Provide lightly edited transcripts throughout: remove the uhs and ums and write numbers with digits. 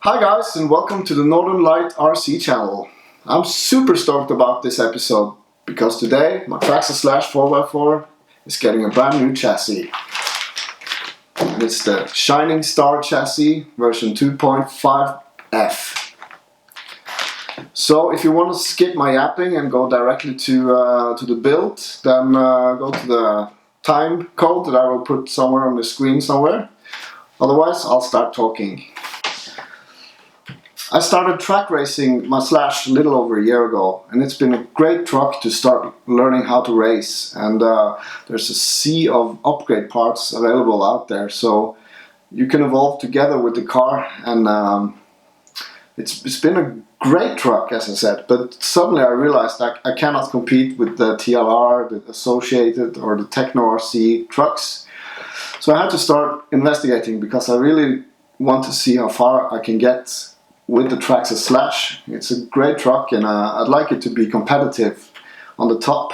Hi guys, and welcome to the Northern Light RC channel. I'm super stoked about this episode because today my Traxxas Slash 4x4 is getting a brand new chassis. And it's the Shining Star chassis version 2.5f. So if you want to skip my yapping and go directly to the build, then go to the time code that I will put somewhere on the screen somewhere. Otherwise I'll start talking. I started track racing my Slash a little over a year ago, and it's been a great truck to start learning how to race. And there's a sea of upgrade parts available out there, so you can evolve together with the car. And it's been a great truck, as I said, but suddenly I realized that I cannot compete with the TLR, the Associated or the Techno RC trucks. So I had to start investigating because I really want to see how far I can get with the Traxxas Slash. It's a great truck, and I'd like it to be competitive on the top.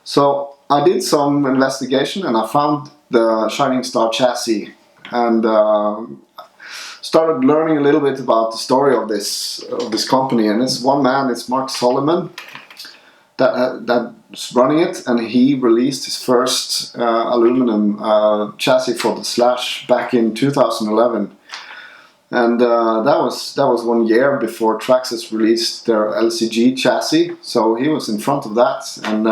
So I did some investigation and I found the Shining Star chassis and started learning a little bit about the story of this company. And it's one man, it's Mark Solomon, that's running it, and he released his first aluminum chassis for the Slash back in 2011. And that was 1 year before Traxxas released their LCG chassis, so he was in front of that, and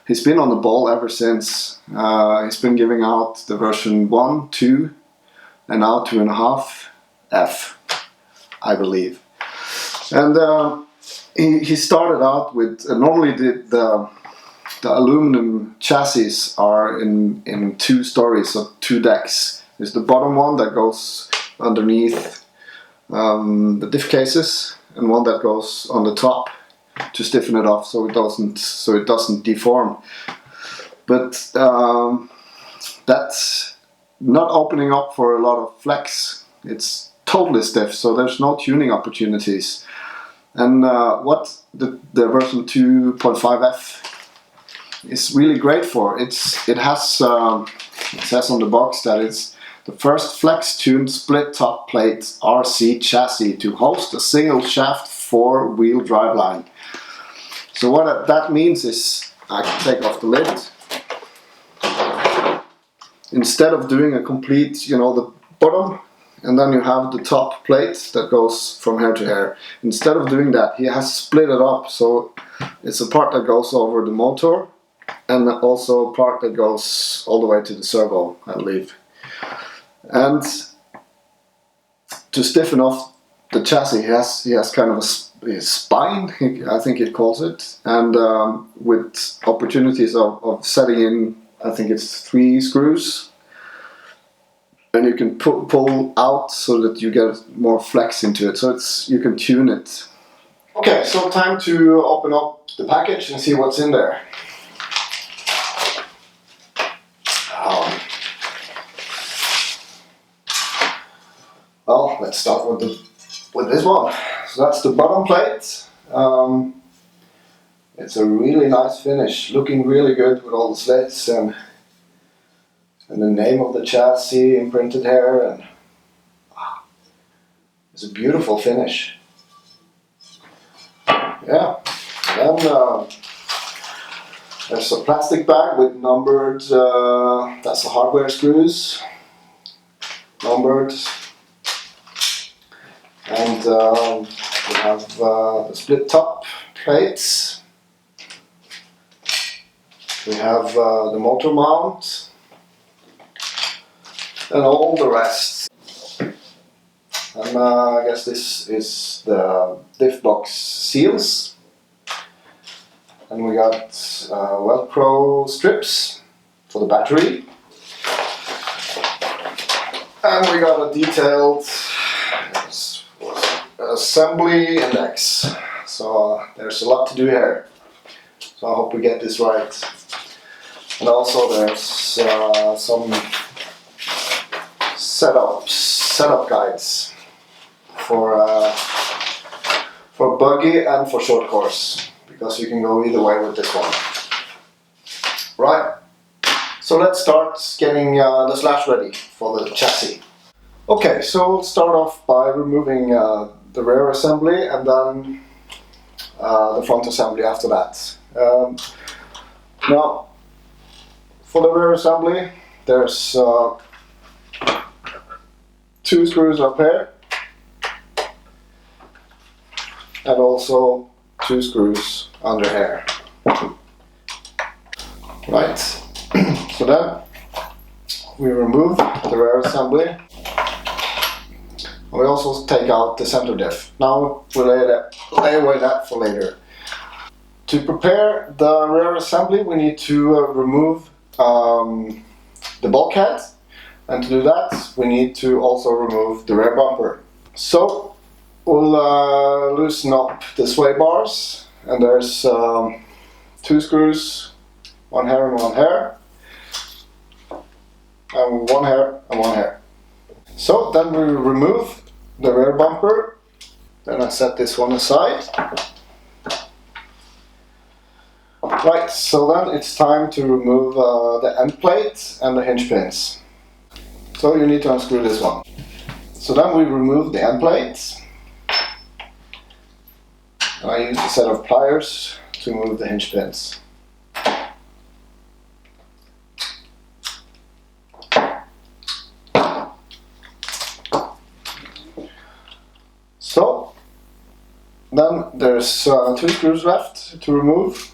he's been on the ball ever since. He's been giving out the version 1, 2, and now 2.5f, I believe. And he started out with normally the aluminum chassis are in two stories, so two decks. There's the bottom one that goes underneath the diff cases, and one that goes on the top to stiffen it off so it doesn't deform. But that's not opening up for a lot of flex. It's totally stiff, so there's no tuning opportunities. And what the version 2.5f is really great for, it says on the box that it's the first flex-tuned split-top plate RC chassis to host a single-shaft 4-wheel driveline. So what that means is, I can take off the lid. Instead of doing a complete, the bottom, and then you have the top plate that goes from here to here. Instead of doing that, he has split it up, so it's a part that goes over the motor, and also a part that goes all the way to the servo, I believe. And to stiffen off the chassis, he has kind of a spine, I think it calls it, and with opportunities of setting in, I think it's 3 screws, and you can pull out so that you get more flex into it, so you can tune it. Okay, so time to open up the package and see what's in there. Well, let's start with this one. So that's the bottom plate. It's a really nice finish, looking really good with all the slits and the name of the chassis imprinted here, and it's a beautiful finish. Yeah. Then there's a plastic bag with numbered. That's the hardware screws, numbered. And we have the split top plates. We have the motor mount and all the rest. And I guess this is the diff box seals. And we got Velcro strips for the battery. And we got a detailed assembly index, so there's a lot to do here, so I hope we get this right. And also there's some setup guides for buggy and for short course, because you can go either way with this one. Right, so let's start getting the Slash ready for the chassis. Okay, so we'll start off by removing the rear assembly and then the front assembly after that. Now, for the rear assembly, there's 2 screws up here and also 2 screws under here. Right, so then we remove the rear assembly. We also take out the center diff. Now we'll lay away that for later. To prepare the rear assembly, we need to remove the bulkhead, and to do that we need to also remove the rear bumper. So we'll loosen up the sway bars, and there's 2 screws, 1 here and 1 here, and 1 here and 1 here. So then we remove the rear bumper, then I set this one aside. Right, so then it's time to remove the end plate and the hinge pins. So you need to unscrew this one. So then we remove the end plates, and I use a set of pliers to remove the hinge pins. So then there's 2 screws left to remove.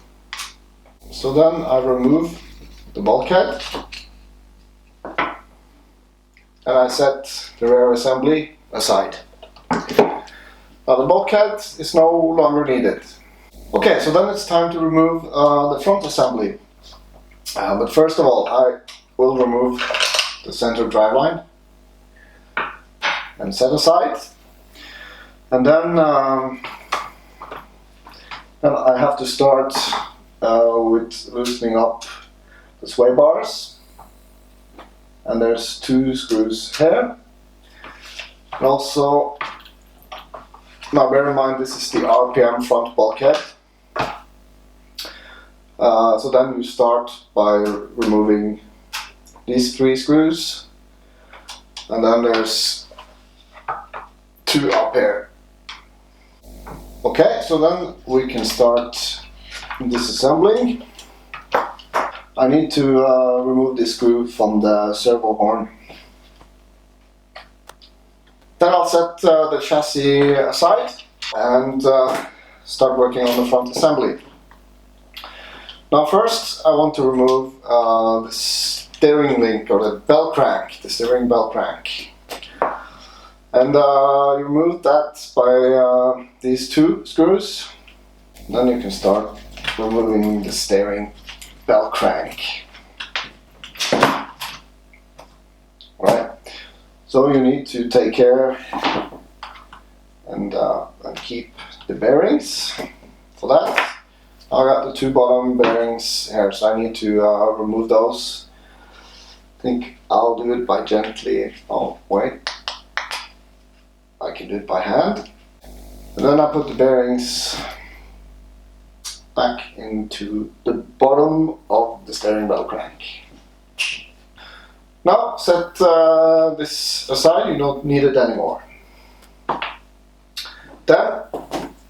So then I remove the bulkhead and I set the rear assembly aside. Now the bulkhead is no longer needed. Okay, so then it's time to remove the front assembly. But first of all, I will remove the center driveline and set aside. And then I have to start with loosening up the sway bars, and there's 2 screws here. And also, now bear in mind this is the RPM front bulkhead. So then you start by removing these 3 screws, and then there's 2 up here. Okay, so then we can start disassembling. I need to remove this screw from the servo horn. Then I'll set the chassis aside and start working on the front assembly. Now first I want to remove the steering link, or the bell crank, the steering bell crank. And you remove that by these 2 screws. Then you can start removing the steering bell crank. Right. So you need to take care and keep the bearings. For that, I got the 2 bottom bearings here, so I need to remove those. I think I'll do it by gently. Oh wait, I can do it by hand. And then I put the bearings back into the bottom of the steering bell crank. Now set this aside, you don't need it anymore. Then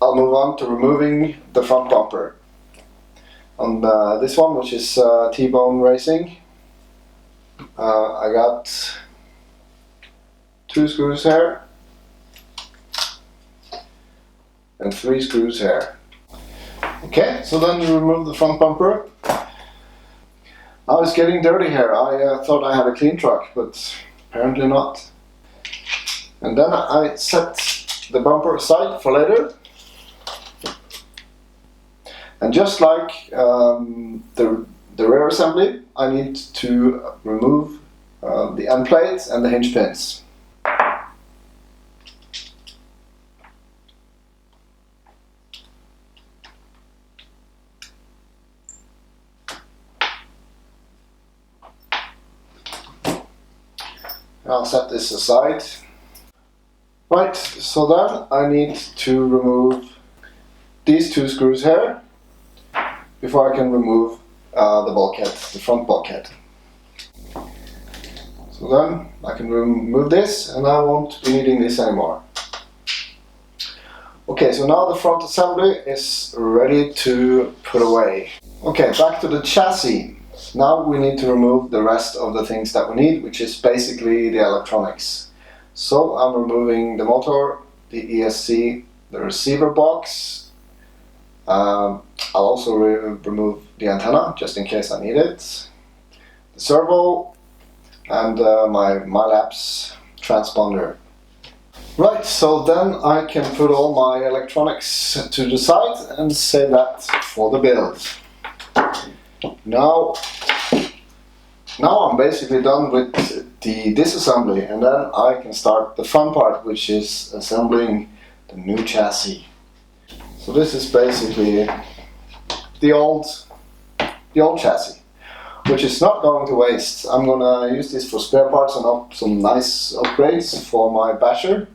I'll move on to removing the front bumper. On this one, which is T-bone racing, I got 2 screws here and 3 screws here. Okay, so then you remove the front bumper. Now it's getting dirty here. I thought I had a clean truck, but apparently not. And then I set the bumper aside for later. And just like the rear assembly, I need to remove the end plates and the hinge pins. I'll set this aside. Right, so then I need to remove these 2 screws here before I can remove the bulkhead, the front bulkhead. So So then I can remove this and I won't be needing this anymore. Okay, so now the front assembly is ready to put away. Okay, back to the chassis. Now we need to remove the rest of the things that we need, which is basically the electronics. So I'm removing the motor, the ESC, the receiver box. I'll also remove the antenna, just in case I need it. The servo and my MyLapse transponder. Right, so then I can put all my electronics to the side and save that for the build. Now I'm basically done with the disassembly, and then I can start the fun part, which is assembling the new chassis. So this is basically the old chassis, which is not going to waste. I'm gonna use this for spare parts and some nice upgrades for my basher.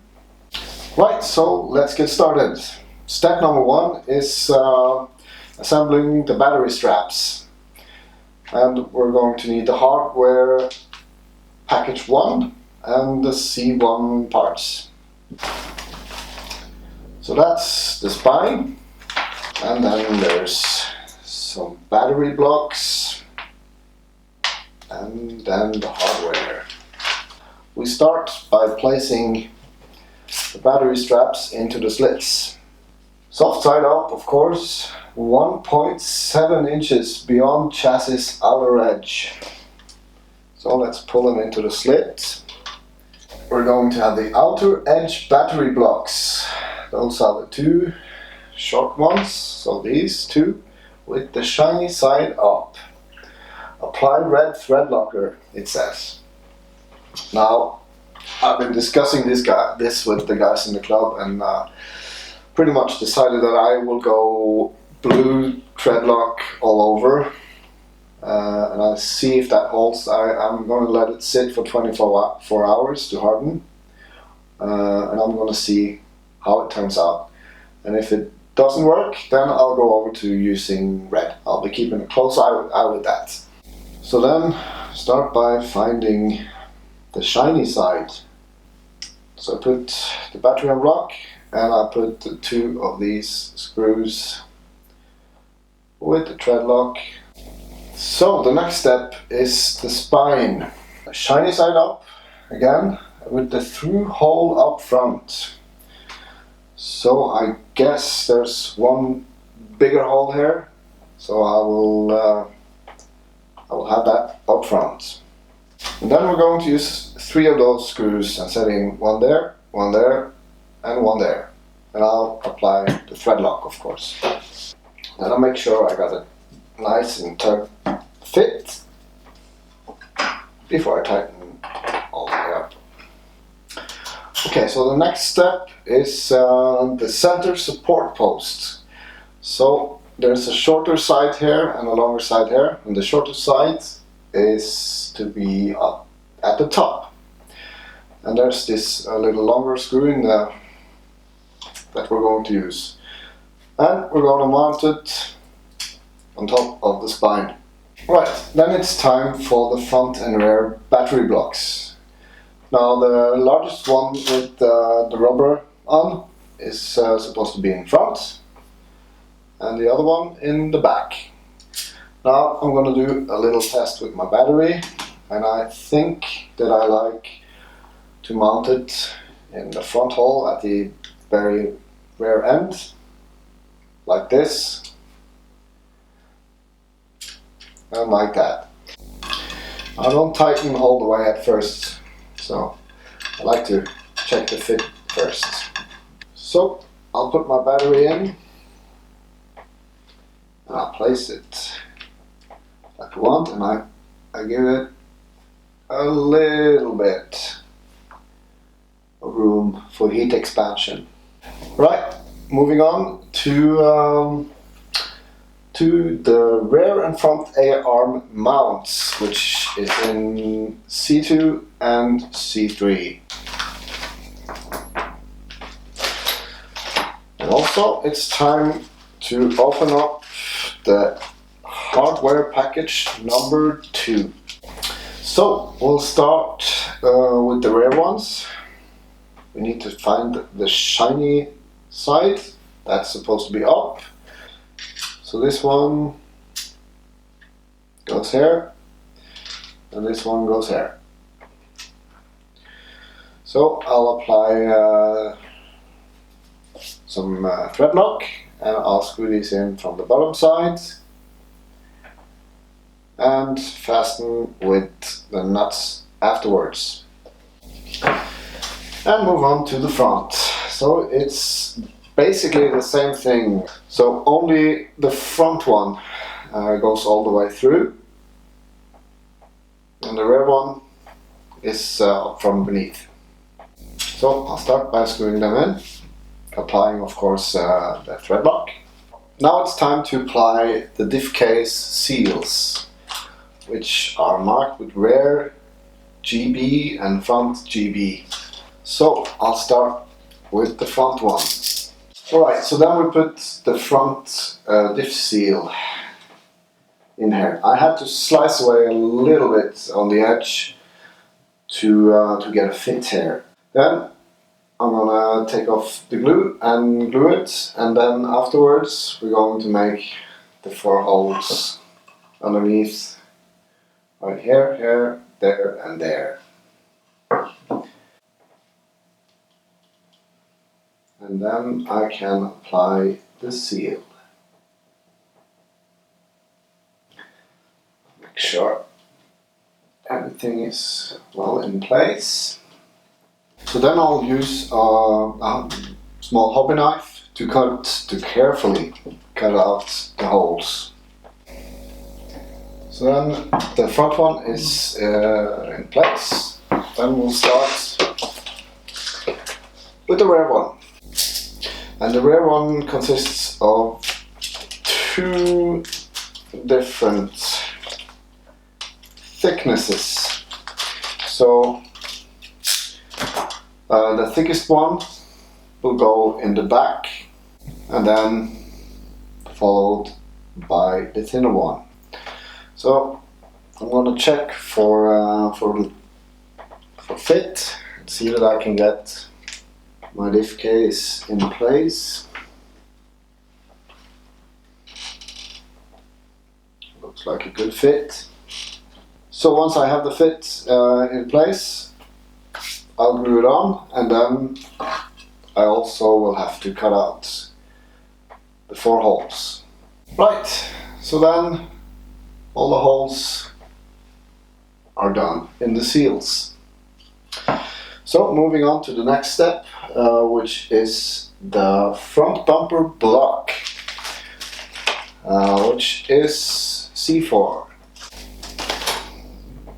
Right, so let's get started. Step number one is assembling the battery straps. And we're going to need the hardware package 1 and the C1 parts. So that's the spine, and then there's some battery blocks, and then the hardware. We start by placing the battery straps into the slits. Soft side up, of course, 1.7 inches beyond chassis outer edge. So let's pull them into the slit. We're going to have the outer edge battery blocks. Those are the two short ones, so these two with the shiny side up. Apply red thread locker, it says. Now, I've been discussing this with the guys in the club, and pretty much decided that I will go blue thread lock all over, and I'll see if that holds. I'm going to let it sit for 24 hours to harden, and I'm going to see how it turns out. And if it doesn't work, then I'll go over to using red. I'll be keeping a close eye with that. So then start by finding the shiny side. So I put the battery on block, and I put the two of these screws with the thread lock. So the next step is the spine. Shiny side up again with the through hole up front. So I guess there's one bigger hole here, so I will have that up front. And then we're going to use 3 of those screws and set in one there, and one there. And I'll apply the thread lock, of course. Then I'll make sure I got it nice and tight fit before I tighten all the way up. Okay, so the next step is the center support post. So there's a shorter side here and a longer side here, and the shorter side is to be up at the top. And there's this little longer screw in there that we're going to use. And we're going to mount it on top of the spine. Right, then it's time for the front and rear battery blocks. Now the largest one with the rubber on is supposed to be in front, and the other one in the back. Now I'm going to do a little test with my battery, and I think that I like to mount it in the front hole at the very rear end, like this, and like that. I don't tighten all the way at first, so I like to check the fit first. So I'll put my battery in, and I'll place it like I want, and I give it a little bit of room for heat expansion. Right, moving on to the rear and front A-arm mounts, which is in C2 and C3. And also it's time to open up the hardware package number 2. So we'll start with the rear ones. We need to find the shiny side. That's supposed to be up. So this one goes here, and this one goes here. So I'll apply some thread lock, and I'll screw these in from the bottom side and fasten with the nuts afterwards. And move on to the front. So it's basically the same thing. So only the front one goes all the way through, and the rear one is from beneath. So I'll start by screwing them in, applying of course the thread lock. Now it's time to apply the diff case seals, which are marked with rear GB and front GB. So I'll start with the front one. Alright, so then we put the front diff seal in here. I had to slice away a little bit on the edge to get a fit here. Then I'm gonna take off the glue and glue it, and then afterwards we're going to make the 4 holes underneath, right here, here, there and there. And then I can apply the seal. Make sure everything is well in place. So then I'll use a small hobby knife to carefully cut out the holes. So then the front one is in place. Then we'll start with the rear one. And the rear one consists of 2 different thicknesses. So the thickest one will go in the back, and then followed by the thinner one. So I'm going to check for fit and see that I can get my diff case in place. Looks like a good fit. So once I have the fit in place, I'll glue it on, and then I also will have to cut out the 4 holes. Right, so then all the holes are done in the seals. So moving on to the next step, which is the front bumper block, which is C4,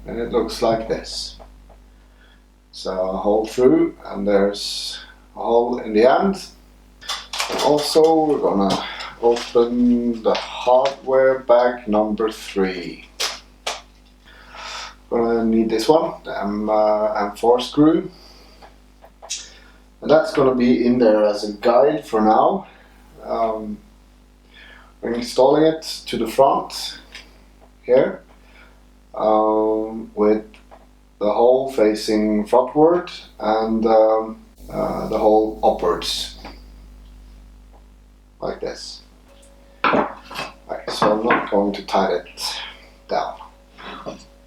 and it looks like this. So a hole through, and there's a hole in the end. And also we're gonna open the hardware bag number 3. Gonna need this one, the M4 screw, and that's gonna be in there as a guide for now. We're installing it to the front here, with the hole facing frontward and the hole upwards, like this. Right, so I'm not going to tie it down.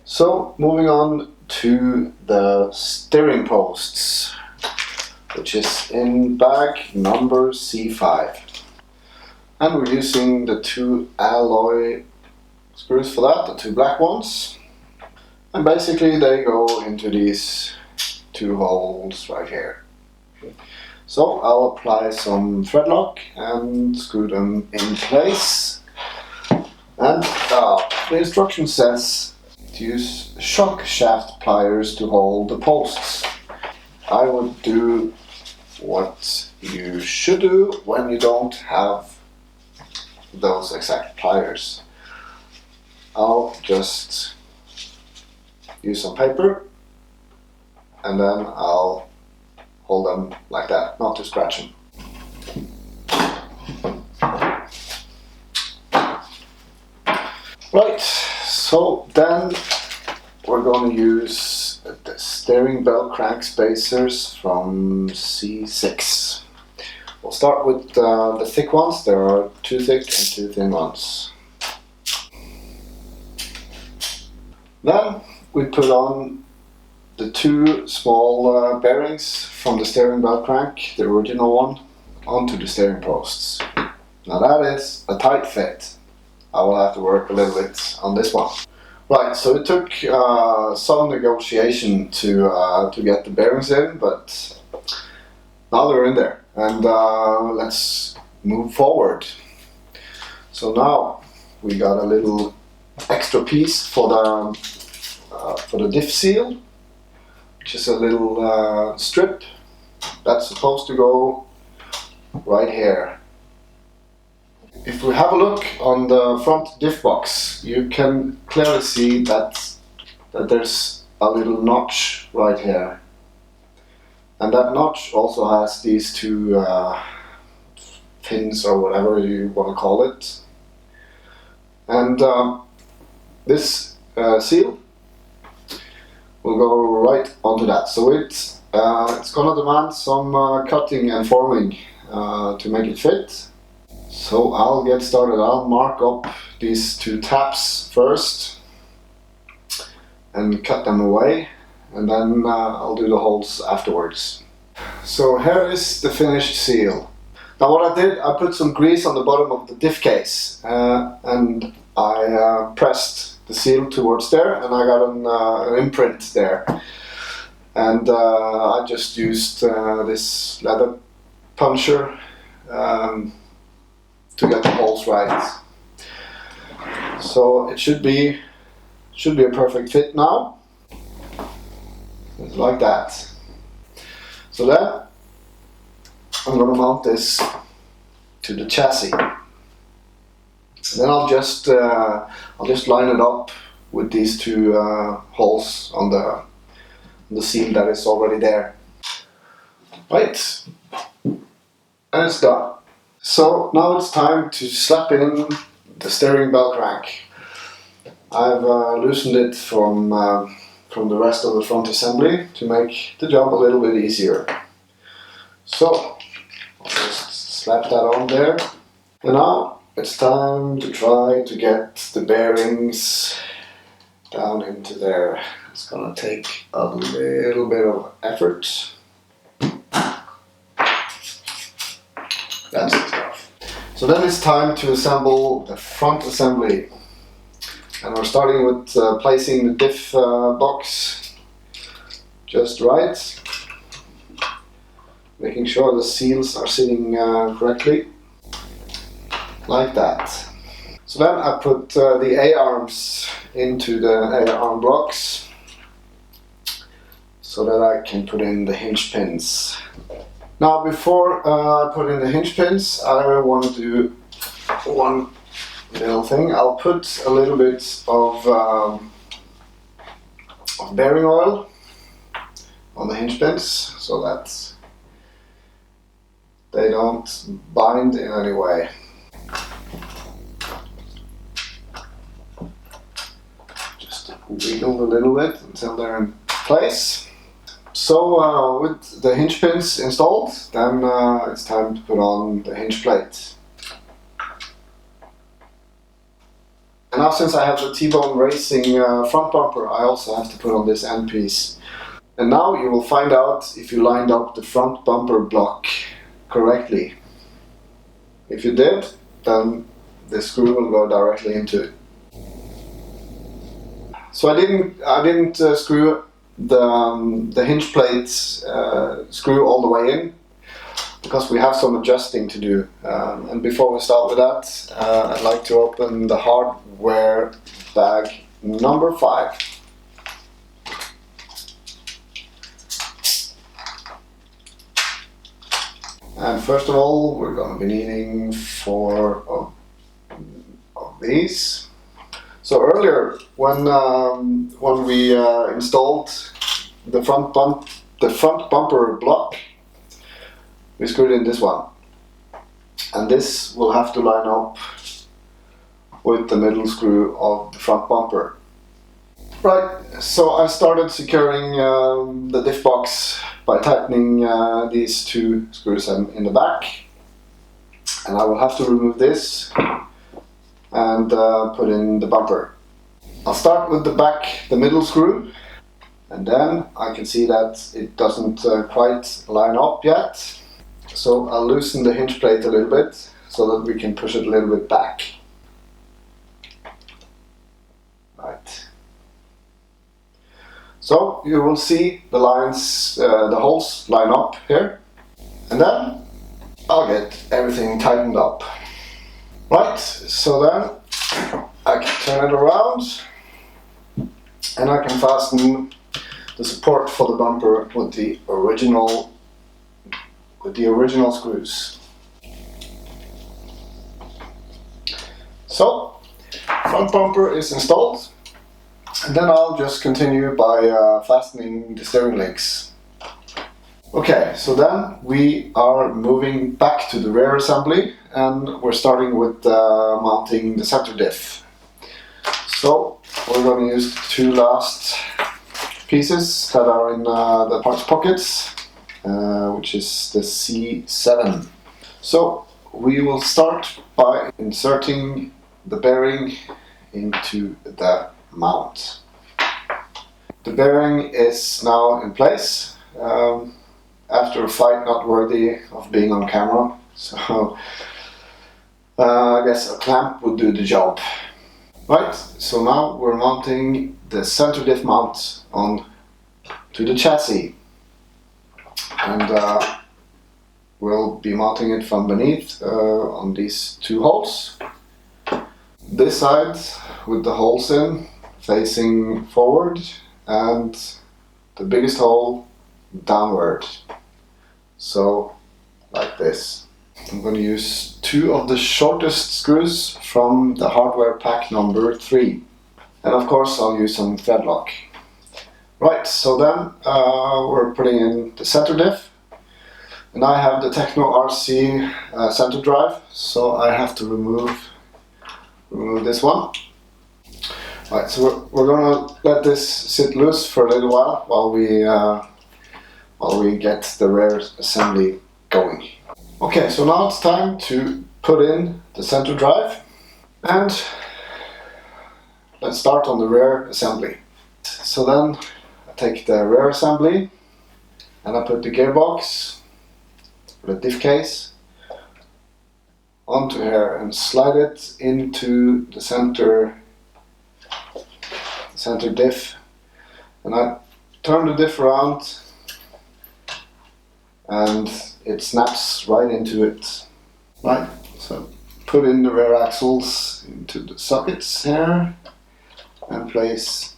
So moving on to the steering posts, which is in bag number C5. And we're using the 2 alloy screws for that, the 2 black ones. And basically they go into these 2 holes right here. So I'll apply some thread lock and screw them in place. And the instruction says to use shock shaft pliers to hold the posts. I would do what you should do when you don't have those exact pliers. I'll just use some paper, and then I'll hold them like that, not to scratch them. Right, so then we're we're going to use the steering belt crank spacers from C6. We'll start with the thick ones. There are 2 thick and 2 thin ones. Then we put on the 2 small bearings from the steering belt crank, the original one, onto the steering posts. Now that is a tight fit. I will have to work a little bit on this one. Right, so it took some negotiation to get the bearings in, but now they're in there, and let's move forward. So now we got a little extra piece for the diff seal, which is a little strip that's supposed to go right here. If we have a look on the front diff box, you can clearly see that there's a little notch right here. And that notch also has these 2 pins, or whatever you want to call it. And this seal will go right onto that. So it's going to demand some cutting and forming to make it fit. So I'll get started. I'll mark up these 2 taps first and cut them away, and then I'll do the holes afterwards. So here is the finished seal. Now what I did, I put some grease on the bottom of the diff case and I pressed the seal towards there, and I got an imprint there. And I just used this leather puncher to get the holes right. So it should be a perfect fit now. It's like that. So then I'm going to mount this to the chassis. Then I'll just line it up with these 2 holes on the seal that is already there. Right, and it's done. So now it's time to slap in the steering belt crank. I've loosened it from the rest of the front assembly to make the job a little bit easier. So I'll just slap that on there. And now it's time to try to get the bearings down into there. It's gonna take a little bit of effort. That's the stuff. So then it's time to assemble the front assembly. And we're starting with placing the diff box just right. Making sure the seals are sitting correctly. Like that. So then I put the A-arms into the A-arm blocks so that I can put in the hinge pins. Now before I put in the hinge pins, I want to do one little thing. I'll put a little bit of bearing oil on the hinge pins so that they don't bind in any way. Just wiggle a little bit until they're in place. So with the hinge pins installed, then it's time to put on the hinge plate. And now since I have the T-bone racing front bumper, I also have to put on this end piece. And now you will find out if you lined up the front bumper block correctly. If you did, then the screw will go directly into it. So I didn't screw the hinge plate screw all the way in, because we have some adjusting to do. And before we start with that, I'd like to open the hardware bag number 5. And first of all, we're going to be needing 4 of these. So earlier, when we installed the front bumper block, we screwed in this one, and this will have to line up with the middle screw of the front bumper. Right, so I started securing the diff box by tightening these two screws in the back, and I will have to remove this and put in the bumper. I'll start with the middle screw, and then I can see that it doesn't quite line up yet, so I'll loosen the hinge plate a little bit so that we can push it a little bit back. Right. So you will see the lines, the holes line up here, and then I'll get everything tightened up. Right, so then I can turn it around and I can fasten the support for the bumper with the original screws. So, front bumper is installed, and then I'll just continue by fastening the steering links. Okay, so then we are moving back to the rear assembly, and we're starting with mounting the center diff. So we're going to use the two last pieces that are in the parts pockets, which is the C7. So we will start by inserting the bearing into the mount. The bearing is now in place after a fight not worthy of being on camera, so I guess a clamp would do the job. Right, so now we're mounting the center diff mount on to the chassis, and we'll be mounting it from beneath on these two holes. This side with the holes in facing forward, and the biggest hole downward, so like this. I'm going to use two of the shortest screws from the hardware pack number 3, and of course I'll use some thread lock. Right, so then we're putting in the center diff, and I have the Techno RC center drive, so I have to remove this one. Right, so we're going to let this sit loose for a little while we get the rear assembly going. Okay, so now it's time to put in the center drive, and let's start on the rear assembly. So then I take the rear assembly and I put the gearbox, the diff case, onto here and slide it into the center diff, and I turn the diff around and it snaps right into it. Right, so put in the rear axles into the sockets here and place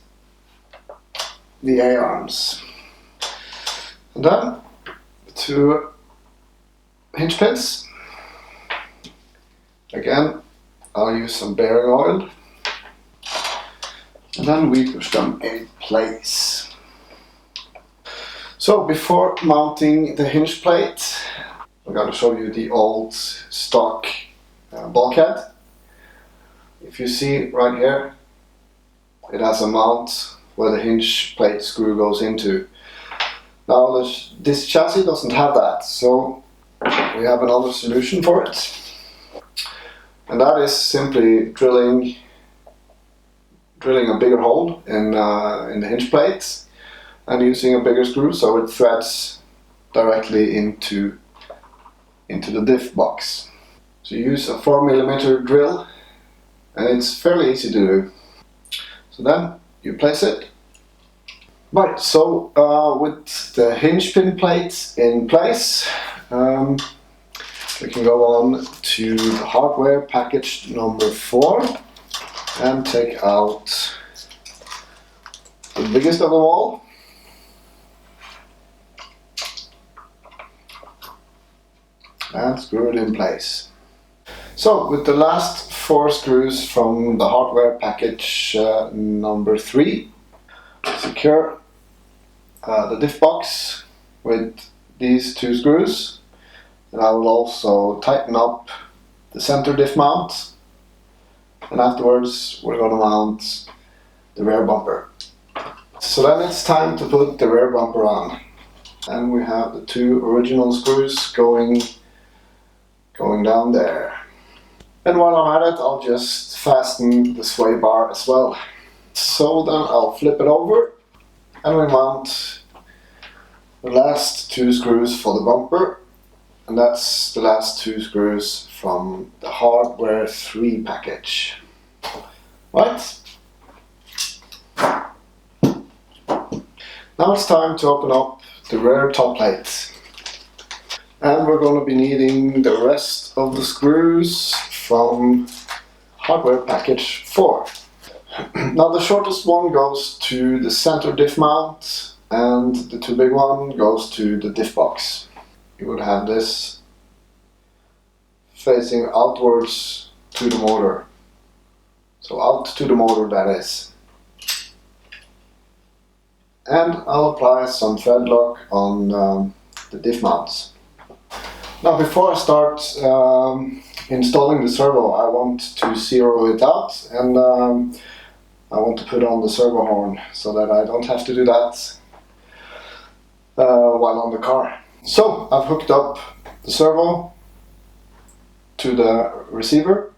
the A-arms. And then two hinge pins. Again, I'll use some bearing oil, and then we push them in place. So before mounting the hinge plate, I'm going to show you the old stock bulkhead. If you see right here, it has a mount where the hinge plate screw goes into. Now this chassis doesn't have that, so we have another solution for it, and that is simply drilling a bigger hole in the hinge plate and using a bigger screw so it threads directly into the diff box. So you use a 4mm drill, and it's fairly easy to do. So then you place it. Right, so with the hinge pin plate in place, we can go on to the hardware package number 4 and take out the biggest of them all. And screw it in place. So with the last 4 screws from the hardware package number 3, secure the diff box with these 2 screws, and I will also tighten up the center diff mount, and afterwards we're going to mount the rear bumper. So then it's time to put the rear bumper on. And we have the two original screws going down there. And while I'm at it, I'll just fasten the sway bar as well. So then I'll flip it over and we mount the last two screws for the bumper, and that's the last two screws from the hardware 3 package. Right? Now it's time to open up the rear top plate. And we're going to be needing the rest of the screws from hardware package 4. Now the shortest one goes to the center diff mount and the too big one goes to the diff box. You would have this facing outwards to the motor. So out to the motor, that is. And I'll apply some thread lock on the diff mounts. Now before I start installing the servo, I want to zero it out, and I want to put on the servo horn so that I don't have to do that while on the car. So I've hooked up the servo to the receiver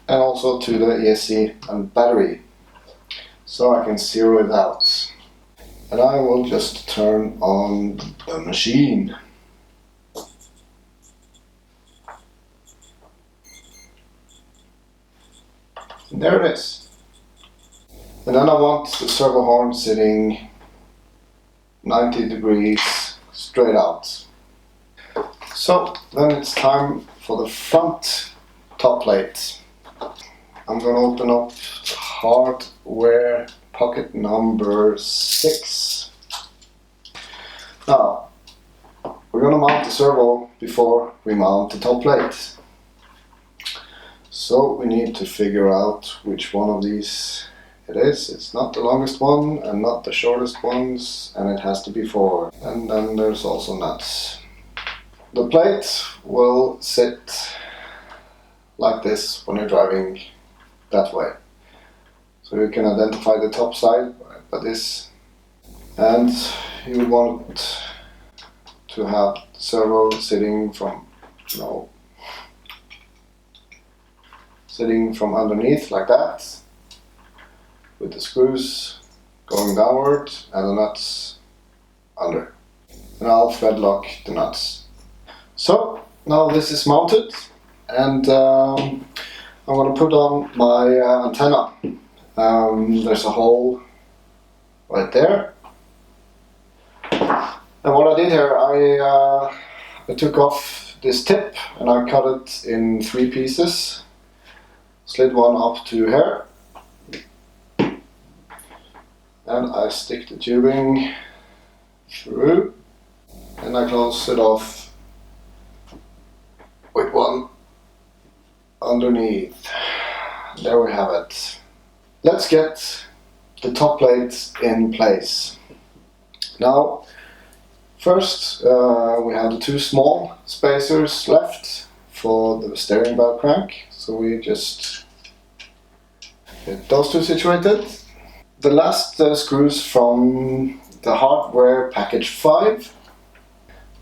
and also to the ESC and battery, so I can zero it out. And I will just turn on the machine. And there it is. And then I want the servo horn sitting 90 degrees straight out. So then it's time for the front top plate. I'm going to open up the hardware pocket number 6. Now, we're going to mount the servo before we mount the top plate. So we need to figure out which one of these it is. It's not the longest one and not the shortest ones, and it has to be forward. And then there's also nuts. The plate will sit like this when you're driving that way. So you can identify the top side by this, and you want to have the servo sitting from, sitting from underneath like that, with the screws going downward and the nuts under. And I'll thread lock the nuts. So now this is mounted, and I'm going to put on my antenna. There's a hole right there. And what I did here, I took off this tip and I cut it in 3 pieces. Slid one up to here, and I stick the tubing through, and I close it off with one underneath. There we have it. Let's get the top plate in place. Now, first we have the 2 small spacers left for the steering bell crank. So we just get those 2 situated. The last screws from the hardware package 5,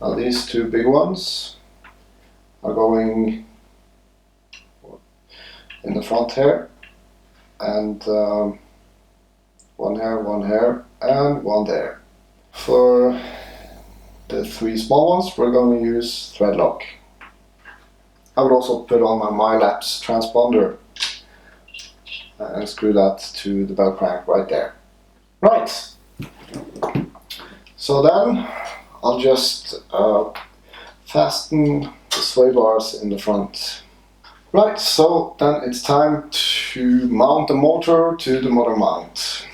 now these 2 big ones are going in the front here, and one here, and one there. For the 3 small ones, we're going to use thread lock. I would also put on my MyLapse transponder and screw that to the bell crank right there. Right, so then I'll just fasten the sway bars in the front. Right, so then it's time to mount the motor to the motor mount.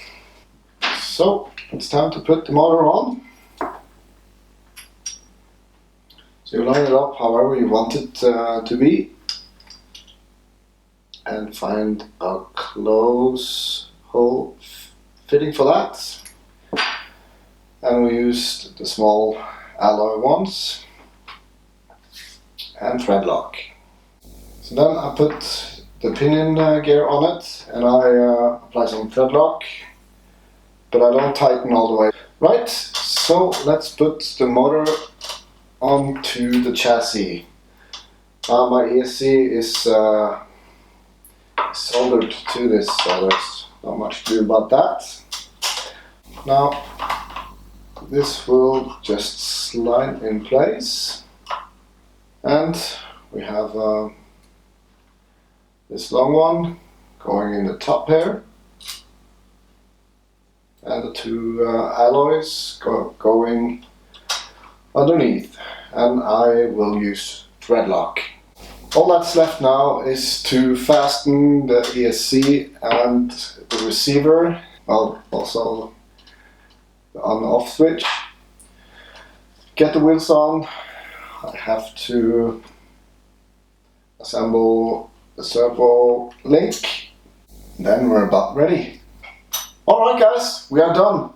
So it's time to put the motor on. So you line it up however you want it to be, and find a close hole fitting for that. And we used the small alloy ones and thread lock. So then I put the pinion gear on it, and I apply some thread lock but I don't tighten all the way. Right, so let's put the motor onto the chassis. Now my ESC is soldered to this, so there's not much to do about that. Now this will just slide in place, and we have this long one going in the top here, and the two alloys going underneath, and I will use thread lock. All that's left now is to fasten the ESC and the receiver, well, also the on-off switch. Get the wheels on. I have to assemble the servo link, then we're about ready. Alright guys, we are done.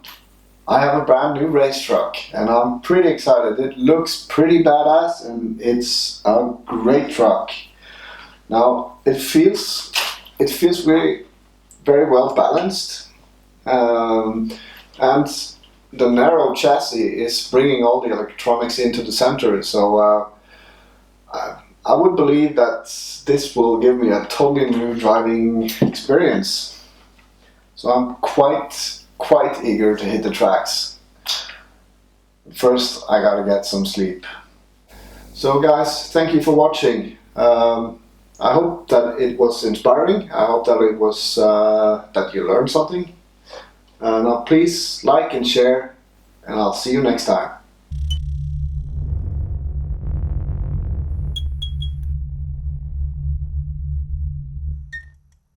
I have a brand new race truck and I'm pretty excited. It looks pretty badass and it's a great truck. Now it feels very well balanced, and the narrow chassis is bringing all the electronics into the center, so I would believe that this will give me a totally new driving experience. So I'm quite eager to hit the tracks. First I gotta get some sleep. So guys, thank you for watching. I hope that it was inspiring. I hope that it was that you learned something. Now please like and share, and I'll see you next time.